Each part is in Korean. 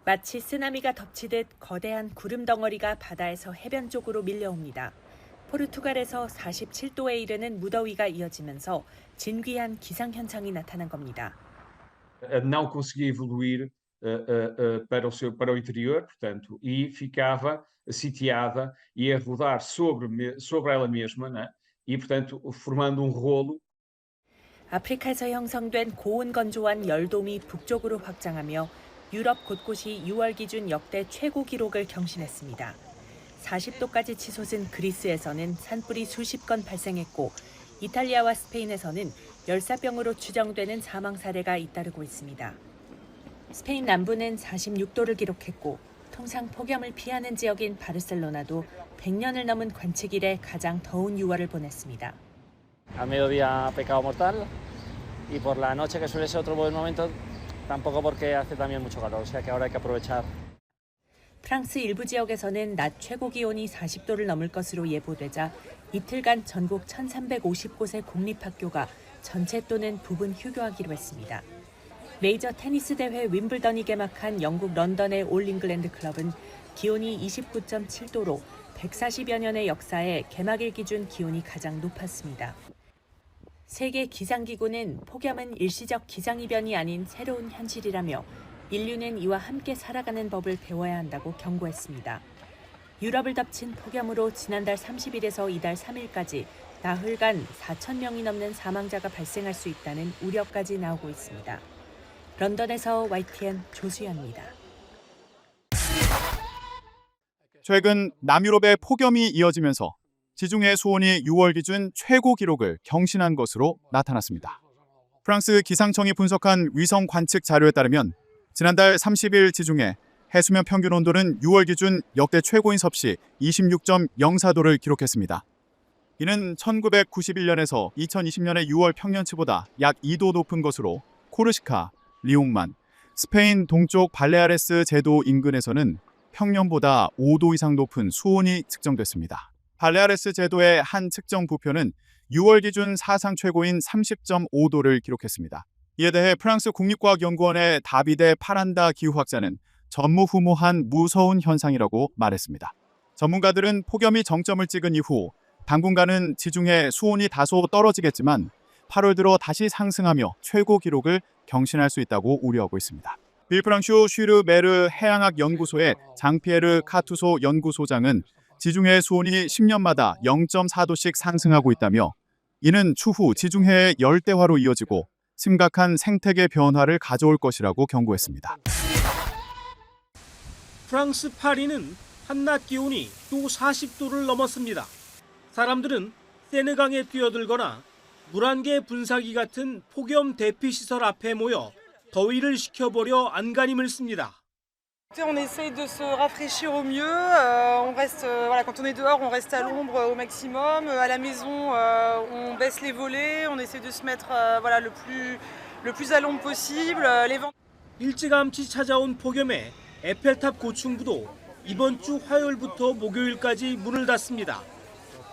마치 쓰나미가 덮치듯 거대한 구름 덩어리가 바다에서 해변 쪽으로 밀려옵니다. 포르투갈에서 47도에 이르는 무더위가 이어지면서 진귀한 기상현상이 나타난 겁니다. Não conseguia evoluir para o interior, portanto, e ficava sitiada e a rodar sobre ela mesma, né? E, portanto, formando um rolo. 아프리카에서 형성된 고온 건조한 열돔이 북쪽으로 확장하며 유럽 곳곳이 6월 기준 역대 최고 기록을 경신했습니다. 40도까지 치솟은 그리스에서는 산불이 수십 건 발생했고 이탈리아와 스페인에서는 열사병으로 추정되는 사망 사례가 잇따르고 있습니다. 스페인 남부는 46도를 기록했고 통상 폭염을 피하는 지역인 바르셀로나도 100년을 넘은 관측 이래 가장 더운 6월을 보냈습니다. Al mediodía pecado mortal y por la noche que suele ser otro buen momento tampoco porque hace también mucho calor, o sea que ahora hay que aprovechar. 프랑스 일부 지역에서는 낮 최고 기온이 40도를 넘을 것으로 예보되자 이틀간 전국 1,350곳의 공립학교가 전체 또는 부분 휴교하기로 했습니다. 메이저 테니스 대회 윈블던이 개막한 영국 런던의 올 잉글랜드 클럽은 기온이 29.7도로 140여 년의 역사에 개막일 기준 기온이 가장 높았습니다. 세계 기상기구는 폭염은 일시적 기상이변이 아닌 새로운 현실이라며 인류는 이와 함께 살아가는 법을 배워야 한다고 경고했습니다. 유럽을 덮친 폭염으로 지난달 30일에서 이달 3일까지 나흘간 4천 명이 넘는 사망자가 발생할 수 있다는 우려까지 나오고 있습니다. 런던에서 YTN 조수연입니다. 최근 남유럽의 폭염이 이어지면서 지중해 수온이 6월 기준 최고 기록을 경신한 것으로 나타났습니다. 프랑스 기상청이 분석한 위성 관측 자료에 따르면 지난달 30일 지중해 해수면 평균 온도는 6월 기준 역대 최고인 섭씨 26.04도를 기록했습니다. 이는 1991년에서 2020년의 6월 평년치보다 약 2도 높은 것으로 코르시카, 리옹만, 스페인 동쪽 발레아레스 제도 인근에서는 평년보다 5도 이상 높은 수온이 측정됐습니다. 발레아레스 제도의 한 측정 부표는 6월 기준 사상 최고인 30.5도를 기록했습니다. 이에 대해 프랑스 국립과학연구원의 다비데 파란다 기후학자는 전무후무한 무서운 현상이라고 말했습니다. 전문가들은 폭염이 정점을 찍은 이후 당분간은 지중해 수온이 다소 떨어지겠지만 8월 들어 다시 상승하며 최고 기록을 경신할 수 있다고 우려하고 있습니다. 빌프랑슈 슈르 메르 해양학 연구소의 장피에르 카투소 연구소장은 지중해 수온이 10년마다 0.4도씩 상승하고 있다며 이는 추후 지중해의 열대화로 이어지고 심각한 생태계 변화를 가져올 것이라고 경고했습니다. 프랑스 파리는 한낮 기온이 또 40도를 넘었습니다. 사람들은 세느강에 뛰어들거나 물안개 분사기 같은 폭염 대피 시설 앞에 모여 더위를 식혀보려 안간힘을 씁니다. On essaye de se rafraîchir au mieux. On reste, voilà, quand on est dehors, on reste à l'ombre au maximum. À la maison, on baisse les volets. On essaie de se mettre, voilà, le plus à l'ombre possible. Les vents. 일찌감치 찾아온 폭염에 에펠탑 고층부도 이번 주 화요일부터 목요일까지 문을 닫습니다.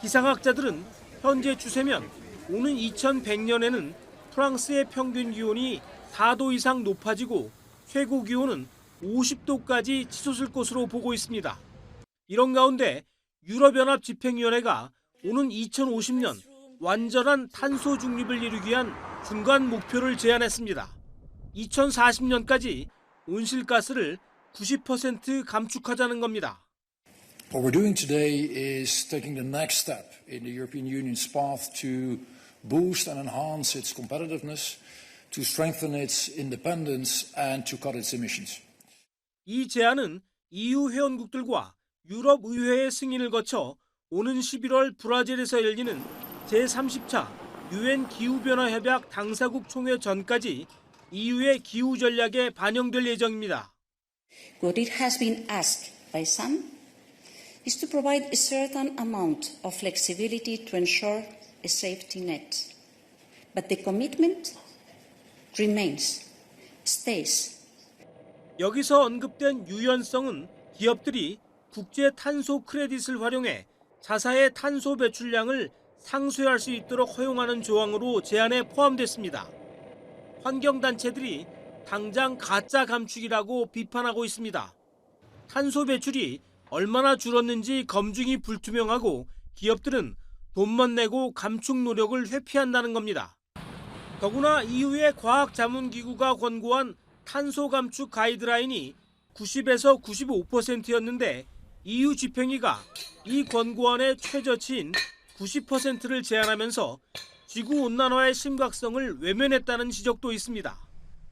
기상학자들은 현재 추세면 오는 2100년에는 프랑스의 평균 기온이 4도 이상 높아지고 최고 기온은 50도까지 치솟을 것으로 보고 있습니다. 이런 가운데 유럽연합 집행위원회가 오는 2050년 완전한 탄소 중립을 이루기 위한 중간 목표를 제안했습니다. 2040년까지 온실가스를 90% 감축하자는 겁니다. What we're doing today is taking the next step in the European Union's path to boost and enhance its competitiveness, to strengthen its independence and to cut its emissions. 이 제안은 EU 회원국들과 유럽 의회의 승인을 거쳐 오는 11월 브라질에서 열리는 제30차 UN 기후변화협약 당사국 총회 전까지 EU의 기후 전략에 반영될 예정입니다. What it has been asked by some is to provide a certain amount of flexibility to ensure a safety net. But the commitment remains, stays. 여기서 언급된 유연성은 기업들이 국제 탄소 크레딧을 활용해 자사의 탄소 배출량을 상쇄할 수 있도록 허용하는 조항으로 제안에 포함됐습니다. 환경단체들이 당장 가짜 감축이라고 비판하고 있습니다. 탄소 배출이 얼마나 줄었는지 검증이 불투명하고 기업들은 돈만 내고 감축 노력을 회피한다는 겁니다. 더구나 EU의 과학자문기구가 권고한 탄소 감축 가이드라인이 90에서 95%였는데 EU 집행위가 이 권고안의 최저치인 90%를 제한하면서 지구온난화의 심각성을 외면했다는 지적도 있습니다.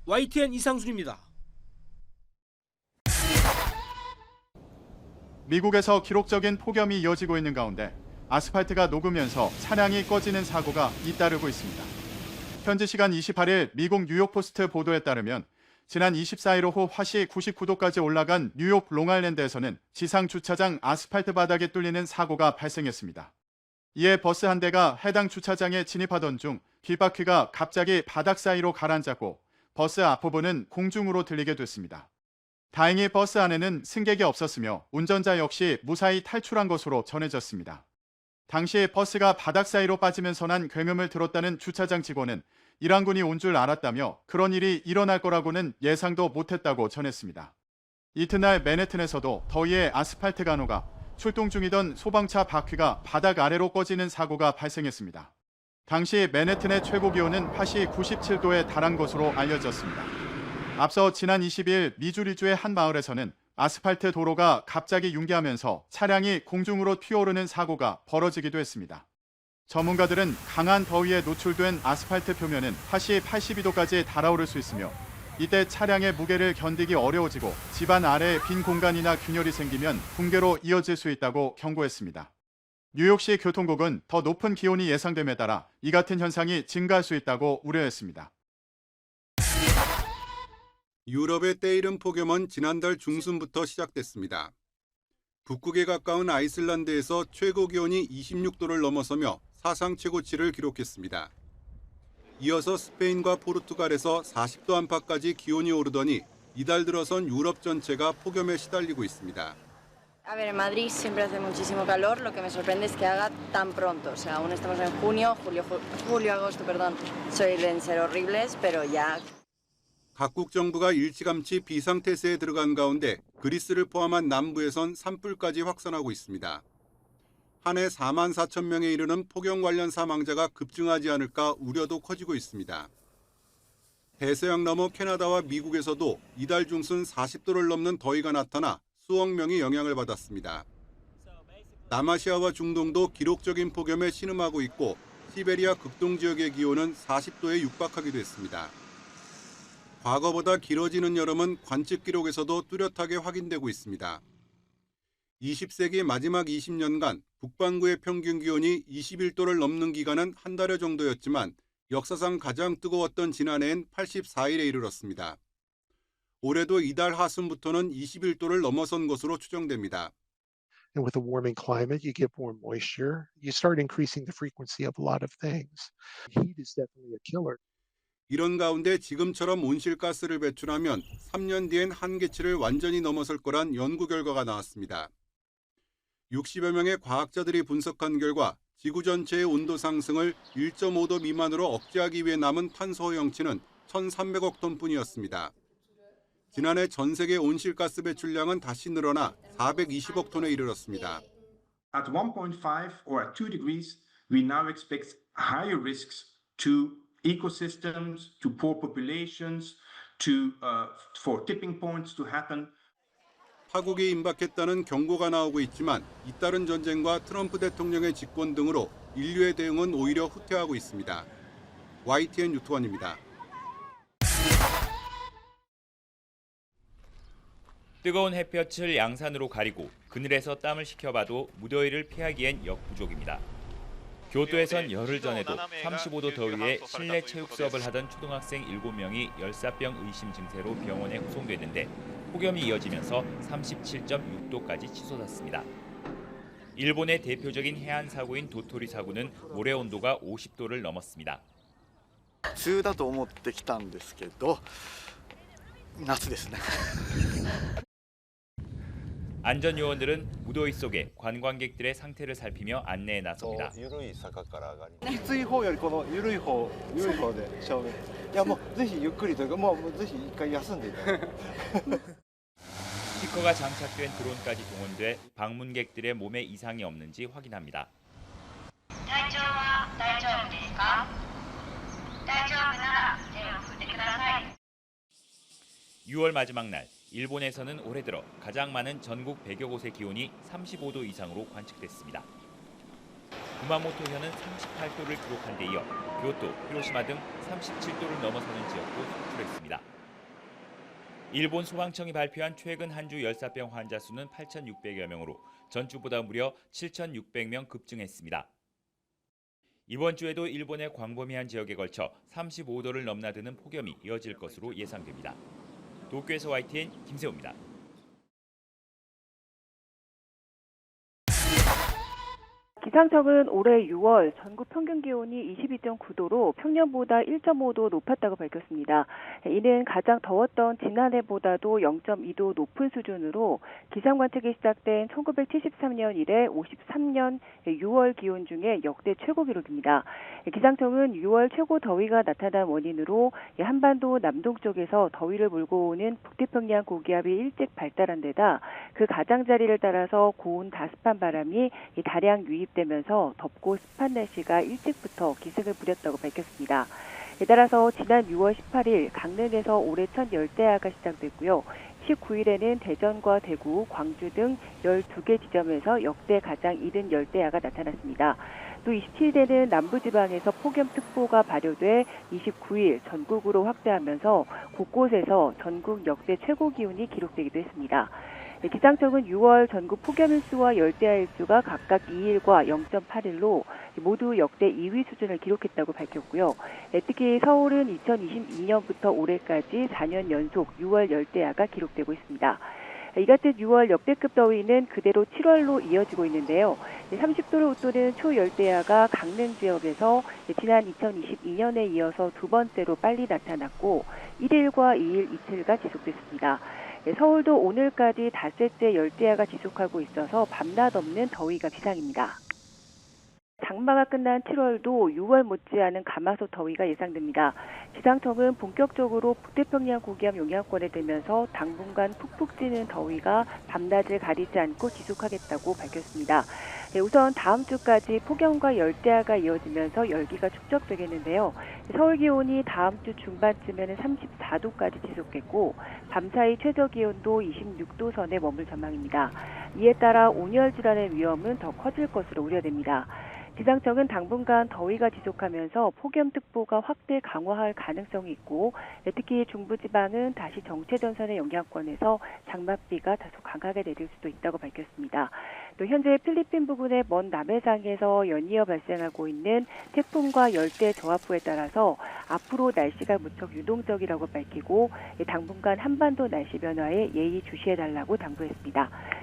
YTN 이상순입니다. 미국에서 기록적인 폭염이 이어지고 있는 가운데 아스팔트가 녹으면서 차량이 꺼지는 사고가 잇따르고 있습니다. 현지 시간 28일 미국 뉴욕포스트 보도에 따르면 지난 24일 오후 화씨 99도까지 올라간 뉴욕 롱아일랜드에서는 지상 주차장 아스팔트 바닥에 뚫리는 사고가 발생했습니다. 이에 버스 한 대가 해당 주차장에 진입하던 중 뒷바퀴가 갑자기 바닥 사이로 가라앉았고 버스 앞부분은 공중으로 들리게 됐습니다. 다행히 버스 안에는 승객이 없었으며 운전자 역시 무사히 탈출한 것으로 전해졌습니다. 당시 버스가 바닥 사이로 빠지면서 난 굉음을 들었다는 주차장 직원은 일항군이 온 줄 알았다며 그런 일이 일어날 거라고는 예상도 못했다고 전했습니다. 이튿날 맨해튼에서도 더위에 아스팔트가 녹아 출동 중이던 소방차 바퀴가 바닥 아래로 꺼지는 사고가 발생했습니다. 당시 맨해튼의 최고 기온은 화씨 97도에 달한 것으로 알려졌습니다. 앞서 지난 22일 미주리주의 한 마을에서는 아스팔트 도로가 갑자기 융기하면서 차량이 공중으로 튀어오르는 사고가 벌어지기도 했습니다. 전문가들은 강한 더위에 노출된 아스팔트 표면은 화씨 82도까지 달아오를 수 있으며 이때 차량의 무게를 견디기 어려워지고 집안 아래에 빈 공간이나 균열이 생기면 붕괴로 이어질 수 있다고 경고했습니다. 뉴욕시 교통국은 더 높은 기온이 예상됨에 따라 이 같은 현상이 증가할 수 있다고 우려했습니다. 유럽의 때이른 폭염은 지난달 중순부터 시작됐습니다. 북극에 가까운 아이슬란드에서 최고 기온이 26도를 넘어서며 사상 최고치를 기록했습니다. 이어서 스페인과 포르투갈에서 40도 안팎까지 기온이 오르더니 이달 들어선 유럽 전체가 폭염에 시달리고 있습니다. A ver, en Madrid siempre hace muchísimo calor, lo que me sorprende es que haga tan pronto. O sea, aún estamos en julio, agosto, perdón, suelen ser horribles, pero ya. 각국 정부가 일찌감치 비상태세에 들어간 가운데 그리스를 포함한 남부에선 산불까지 확산하고 있습니다. 한 해 4만 4천 명에 이르는 폭염 관련 사망자가 급증하지 않을까 우려도 커지고 있습니다. 대서양 너머 캐나다와 미국에서도 이달 중순 40도를 넘는 더위가 나타나 수억 명이 영향을 받았습니다. 남아시아와 중동도 기록적인 폭염에 신음하고 있고 시베리아 극동 지역의 기온은 40도에 육박하기도 했습니다. 과거보다 길어지는 여름은 관측 기록에서도 뚜렷하게 확인되고 있습니다. 20세기 마지막 20년간 북반구의 평균 기온이 21도를 넘는 기간은 한 달여 정도였지만 역사상 가장 뜨거웠던 지난해엔 84일에 이르렀습니다. 올해도 이달 하순부터는 21도를 넘어선 것으로 추정됩니다. And with a warming climate, you get more moisture. You start increasing the frequency of a lot of things. Heat is definitely a killer. 이런 가운데 지금처럼 온실가스를 배출하면 3년 뒤엔 한계치를 완전히 넘어설 거란 연구 결과가 나왔습니다. 60여 명의 과학자들이 분석한 결과 지구 전체의 온도 상승을 1.5도 미만으로 억제하기 위해 남은 탄소 허용치는 1,300억 톤뿐이었습니다. 지난해 전 세계 온실가스 배출량은 다시 늘어나 420억 톤에 이르렀습니다. At 1.5 or at 2 degrees, we now expect higher risks to ecosystems, to poor populations, for tipping points to happen. 파국이 임박했다는 경고가 나오고 있지만 잇따른 전쟁과 트럼프 대통령의 집권 등으로 인류의 대응은 오히려 후퇴하고 있습니다. YTN 유투원입니다. 뜨거운 햇볕을 양산으로 가리고 그늘에서 땀을 식혀봐도 무더위를 피하기엔 역부족입니다. 교토에선 열흘 전에도 35도 더위에 실내 체육 수업을 하던 초등학생 7명이 열사병 의심 증세로 병원에 후송됐는데 폭염이 이어지면서 37.6도까지 치솟았습니다. 일본의 대표적인 해안 사고인 도토리 사고는 모래 온도가 50도를 넘었습니다. 普通だと思ってきたんですけど、夏ですね。 안전요원들은 무더위 속에 관광객들의 상태를 살피며 안내에 나섭니다. きつい方よりこの緩い方で正面。いやもうぜひゆっくりというかもうぜひ一回休んでいただいて。 스티커가 장착된 드론까지 동원돼 방문객들의 몸에 이상이 없는지 확인합니다. 体調は大丈夫ですか? 大丈夫なら手を振ってください. 6월 마지막 날, 일본에서는 올해 들어 가장 많은 전국 100여 곳의 기온이 35도 이상으로 관측됐습니다. 구마모토현은 38도를 기록한 데 이어 교토, 히로시마 등 37도를 넘어서는 지역도 속출했습니다. 일본 소방청이 발표한 최근 한 주 열사병 환자 수는 8,600여 명으로 전주보다 무려 7,600명 급증했습니다. 이번 주에도 일본의 광범위한 지역에 걸쳐 35도를 넘나드는 폭염이 이어질 것으로 예상됩니다. 도쿄에서 YTN 김세호입니다. 기상청은 올해 6월 전국 평균 기온이 22.9도로 평년보다 1.5도 높았다고 밝혔습니다. 이는 가장 더웠던 지난해보다도 0.2도 높은 수준으로 기상 관측이 시작된 1973년 이래 53년 6월 기온 중에 역대 최고 기록입니다. 기상청은 6월 최고 더위가 나타난 원인으로 한반도 남동쪽에서 더위를 몰고 오는 북태평양 고기압이 일찍 발달한 데다 그 가장자리를 따라서 고온 다습한 바람이 다량 유입되면서 덥고 습한 날씨가 일찍부터 기승을 부렸다고 밝혔습니다. 따라서 지난 6월 18일 강릉에서 올해 첫 열대야가 시작됐고요. 19일에는 대전과 대구, 광주 등 12개 지점에서 역대 가장 이른 열대야가 나타났습니다. 또 27일에는 남부지방에서 폭염특보가 발효돼 29일 전국으로 확대하면서 곳곳에서 전국 역대 최고 기온이 기록되기도 했습니다. 기상청은 6월 전국 폭염일수와 열대야일수가 각각 2일과 0.8일로 모두 역대 2위 수준을 기록했다고 밝혔고요. 특히 서울은 2022년부터 올해까지 4년 연속 6월 열대야가 기록되고 있습니다. 이 같은 6월 역대급 더위는 그대로 7월로 이어지고 있는데요. 30도를 웃도는 초열대야가 강릉 지역에서 지난 2022년에 이어서 두 번째로 빨리 나타났고 1일과 2일 이틀가 지속됐습니다. 서울도 오늘까지 닷새째 열대야가 지속하고 있어서 밤낮 없는 더위가 비상입니다. 장마가 끝난 7월도 6월 못지않은 가마솥 더위가 예상됩니다. 기상청은 본격적으로 북태평양 고기압 영향권에 들면서 당분간 푹푹 찌는 더위가 밤낮을 가리지 않고 지속하겠다고 밝혔습니다. 우선 다음 주까지 폭염과 열대야가 이어지면서 열기가 축적되겠는데요. 서울 기온이 다음 주 중반쯤에는 34도까지 지속했고 밤사이 최저 기온도 26도 선에 머물 전망입니다. 이에 따라 온열 질환의 위험은 더 커질 것으로 우려됩니다. 기상청은 당분간 더위가 지속하면서 폭염특보가 확대 강화할 가능성이 있고 특히 중부지방은 다시 정체전선의 영향권에서 장맛비가 다소 강하게 내릴 수도 있다고 밝혔습니다. 또 현재 필리핀 부근의 먼 남해상에서 연이어 발생하고 있는 태풍과 열대 저하부에 따라서 앞으로 날씨가 무척 유동적이라고 밝히고 당분간 한반도 날씨 변화에 예의 주시해달라고 당부했습니다.